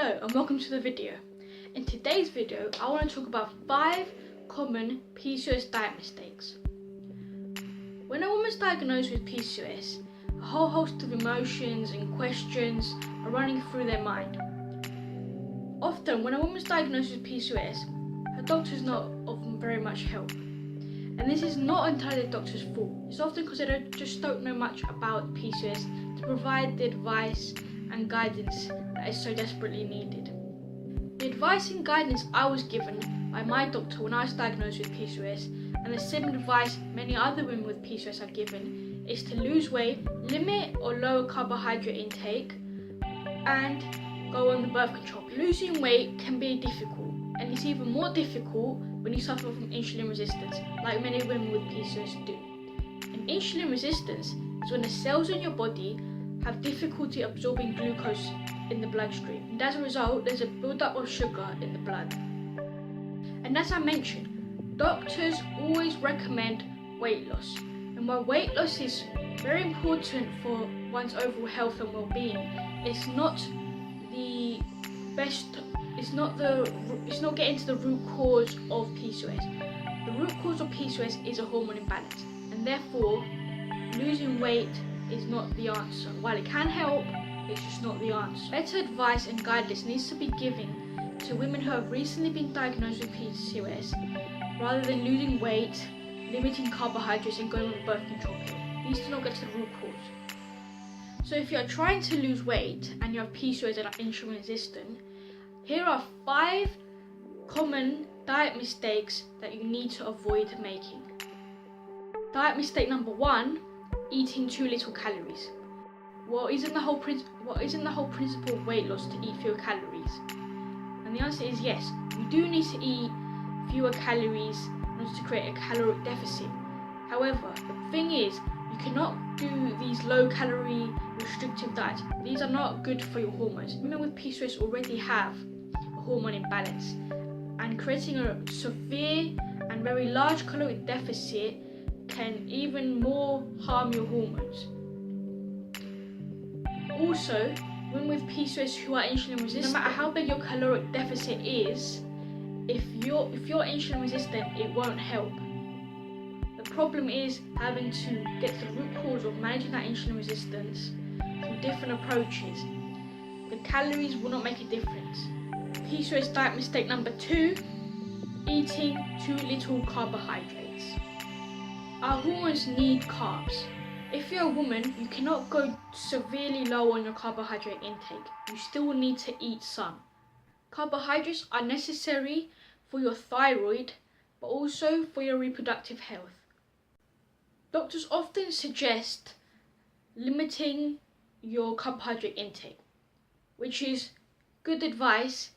Hello and welcome to the video. In today's video, I want to talk about 5 common PCOS diet mistakes. When a woman's diagnosed with PCOS, a whole host of emotions and questions are running through their mind. Often, when a woman's diagnosed with PCOS, her doctor's not of very much help. And this is not entirely the doctor's fault. It's often because they just don't know much about PCOS to provide the advice and guidance that is so desperately needed. The advice and guidance I was given by my doctor when I was diagnosed with PCOS, and the same advice many other women with PCOS are given, is to lose weight, limit or lower carbohydrate intake, and go on the birth control. Losing weight can be difficult, and it's even more difficult when you suffer from insulin resistance, like many women with PCOS do. And insulin resistance is when the cells in your body have difficulty absorbing glucose in the bloodstream, and as a result there's a buildup of sugar in the blood. And as I mentioned, doctors always recommend weight loss, and while weight loss is very important for one's overall health and well-being, it's not the best. It's not getting to the root cause of PCOS. The root cause of PCOS is a hormone imbalance, and therefore losing weight is not the answer. While it can help, it's just not the answer. Better advice and guidance needs to be given to women who have recently been diagnosed with PCOS, rather than losing weight, limiting carbohydrates and going on the birth control pill. These do not get to the root cause. So if you're trying to lose weight and you have PCOS and are insulin resistant, here are 5 common diet mistakes that you need to avoid making. Diet mistake number 1: eating too little calories. What isn't the whole principle of weight loss to eat fewer calories? And the answer is yes. You do need to eat fewer calories in order to create a caloric deficit. However, the thing is, you cannot do these low calorie restrictive diets. These are not good for your hormones. Women with PCOS already have a hormone imbalance, and creating a severe and very large caloric deficit can even more harm your hormones. Also, women with PCOS who are insulin resistant, no matter how big your caloric deficit is, if you're insulin resistant, it won't help. The problem is having to get to the root cause of managing that insulin resistance through different approaches. The calories will not make a difference. PCOS diet mistake number 2: eating too little carbohydrates. Our hormones need carbs. If you're a woman, you cannot go severely low on your carbohydrate intake. You still need to eat some. Carbohydrates are necessary for your thyroid, but also for your reproductive health. Doctors often suggest limiting your carbohydrate intake, which is good advice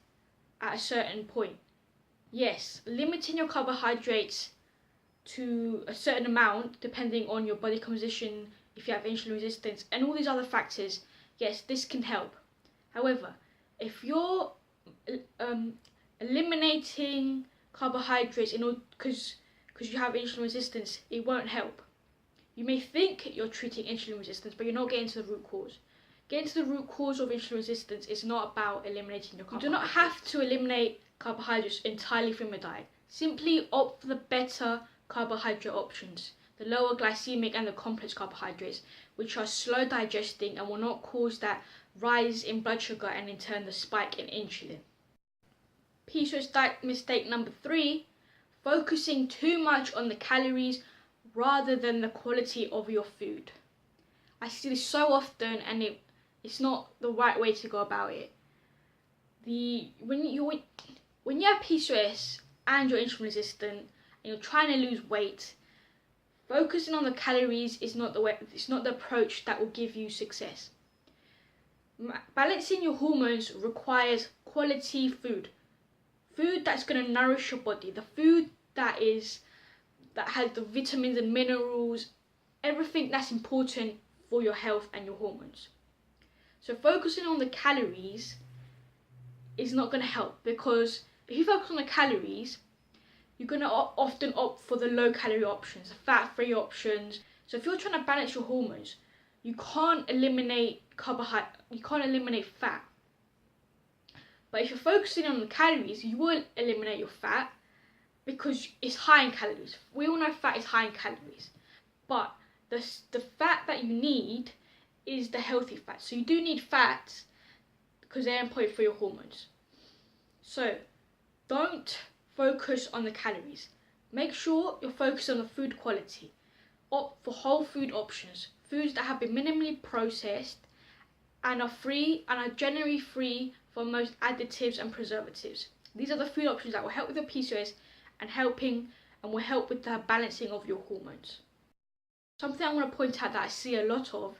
at a certain point. Yes, limiting your carbohydrates to a certain amount, depending on your body composition, if you have insulin resistance, and all these other factors, yes, this can help. However, if you're eliminating carbohydrates because you have insulin resistance, it won't help. You may think you're treating insulin resistance, but you're not getting to the root cause. Getting to the root cause of insulin resistance is not about eliminating your carbohydrates. You do not have to eliminate carbohydrates entirely from your diet. Simply opt for the better carbohydrate options, the lower glycemic and the complex carbohydrates, which are slow digesting and will not cause that rise in blood sugar and in turn the spike in insulin. PCOS diet mistake number 3: focusing too much on the calories rather than the quality of your food. I see this so often, and it's not the right way to go about it. When you have PCOS and you're insulin resistant and you're trying to lose weight, focusing on the calories is not the way. It's not the approach that will give you success. Balancing your hormones requires quality food that's going to nourish your body, the food that has the vitamins and minerals, everything that's important for your health and your hormones. So focusing on the calories is not going to help, because if you focus on the calories, you're going to often opt for the low calorie options, the fat-free options. So if you're trying to balance your hormones, you can't eliminate fat. But if you're focusing on the calories, you won't eliminate your fat because it's high in calories. We all know fat is high in calories, but the fat that you need is the healthy fat. So you do need fats because they're important for your hormones. So don't focus on the calories. Make sure you're focused on the food quality. Opt for whole food options, foods that have been minimally processed and are generally free from most additives and preservatives. These are the food options that will help with your PCOS and will help with the balancing of your hormones. Something I want to point out that I see a lot of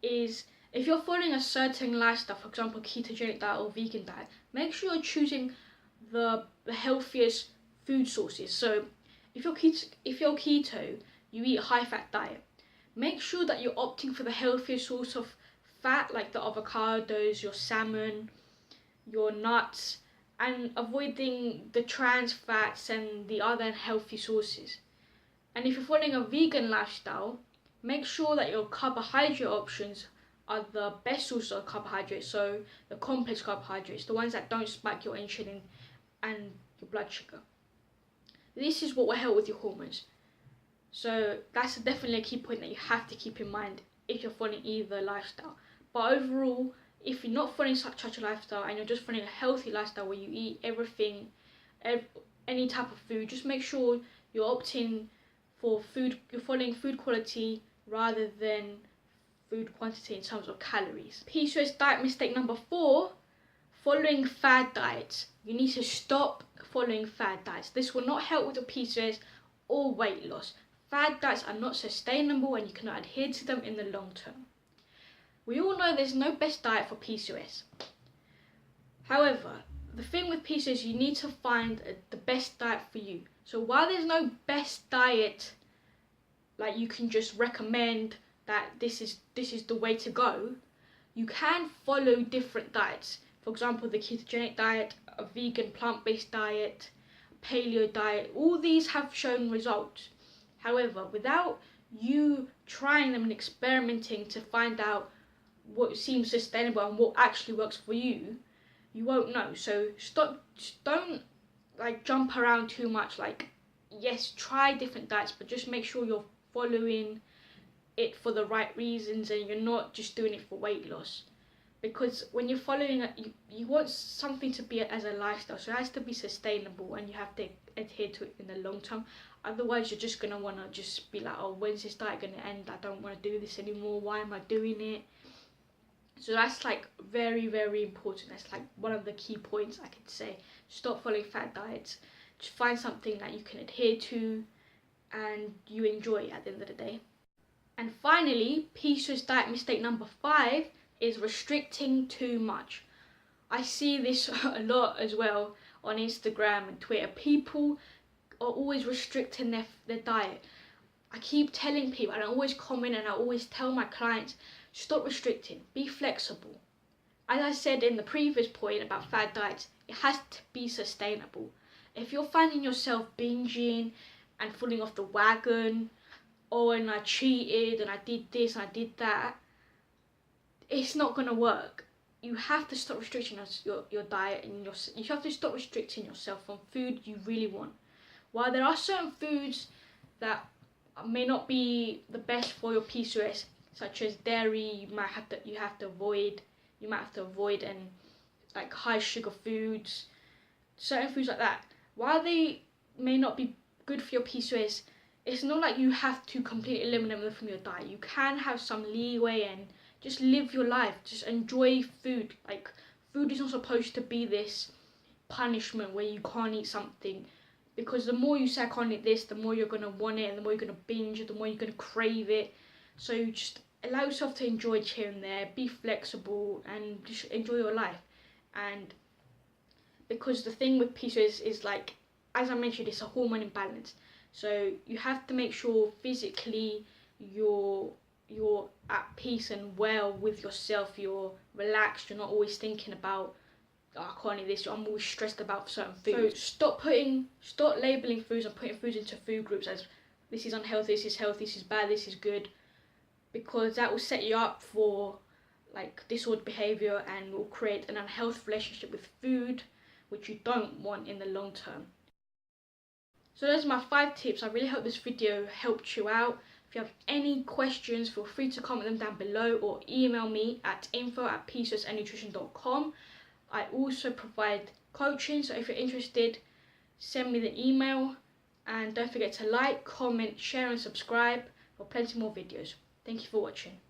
is if you're following a certain lifestyle, for example, ketogenic diet or vegan diet, make sure you're choosing the healthiest food sources. So if you're keto, you eat a high-fat diet. Make sure that you're opting for the healthiest source of fat, like the avocados, your salmon, your nuts, and avoiding the trans fats and the other unhealthy sources. And if you're following a vegan lifestyle, make sure that your carbohydrate options are the best source of carbohydrates, so the complex carbohydrates, the ones that don't spike your insulin and your blood sugar. This is what will help with your hormones. So that's definitely a key point that you have to keep in mind if you're following either lifestyle. But overall, if you're not following such a lifestyle and you're just following a healthy lifestyle where you eat everything, any type of food, just make sure you're opting for food, you're following food quality rather than food quantity in terms of calories. PCOS diet mistake number 4, following fad diets. You need to stop following fad diets. This will not help with your PCOS or weight loss. Fad diets are not sustainable and you cannot adhere to them in the long term. We all know there's no best diet for PCOS. However, the thing with PCOS, you need to find the best diet for you. So while there's no best diet, like you can just recommend that this is the way to go, you can follow different diets. For example, the ketogenic diet, a vegan plant-based diet, paleo diet, all these have shown results. However, without you trying them and experimenting to find out what seems sustainable and what actually works for you, you won't know. So don't like jump around too much. Like, yes, try different diets, but just make sure you're following it for the right reasons and you're not just doing it for weight loss. Because when you're following it, you want something to be as a lifestyle, so it has to be sustainable and you have to adhere to it in the long term. Otherwise, you're just gonna wanna just be like, oh, when's this diet gonna end? I don't want to do this anymore. Why am I doing it? So that's like very, very important. That's like one of the key points I could say. Stop following fad diets. Just find something that you can adhere to and you enjoy at the end of the day. And finally, PCOS diet mistake number 5 is restricting too much. I see this a lot as well on Instagram and Twitter. People are always restricting their diet. I keep telling people, and I always comment and I always tell my clients, stop restricting, be flexible. As I said in the previous point about fad diets, it has to be sustainable. If you're finding yourself binging and falling off the wagon, oh, and I cheated and I did this and I did that, it's not going to work. You have to stop restricting your diet and you have to stop restricting yourself from food you really want. While there are certain foods that may not be the best for your PCOS, such as dairy, you have to avoid and like high sugar foods, certain foods like that. While they may not be good for your PCOS, it's not like you have to completely eliminate them from your diet. You can have some leeway and just live your life. Just enjoy food. Like, food is not supposed to be this punishment where you can't eat something. Because the more you say I can't eat this, the more you're going to want it and the more you're going to binge it, the more you're going to crave it. So you just allow yourself to enjoy it here and there. Be flexible and just enjoy your life. And because the thing with PCOS is, like, as I mentioned, it's a hormone imbalance. So you have to make sure physically you're at peace and well with yourself. You're relaxed. You're not always thinking about, oh, I can't eat this. I'm always stressed about certain foods. So stop labeling foods and putting foods into food groups as this is unhealthy, this is healthy, this is bad, this is good, because that will set you up for like disordered behaviour and will create an unhealthy relationship with food, which you don't want in the long term. So those are my 5 tips. I really hope this video helped you out. If you have any questions, feel free to comment them down below or email me at info@pcosnutrition.com. I also provide coaching, so if you're interested, send me the email. And don't forget to like, comment, share and subscribe for plenty more videos. Thank you for watching.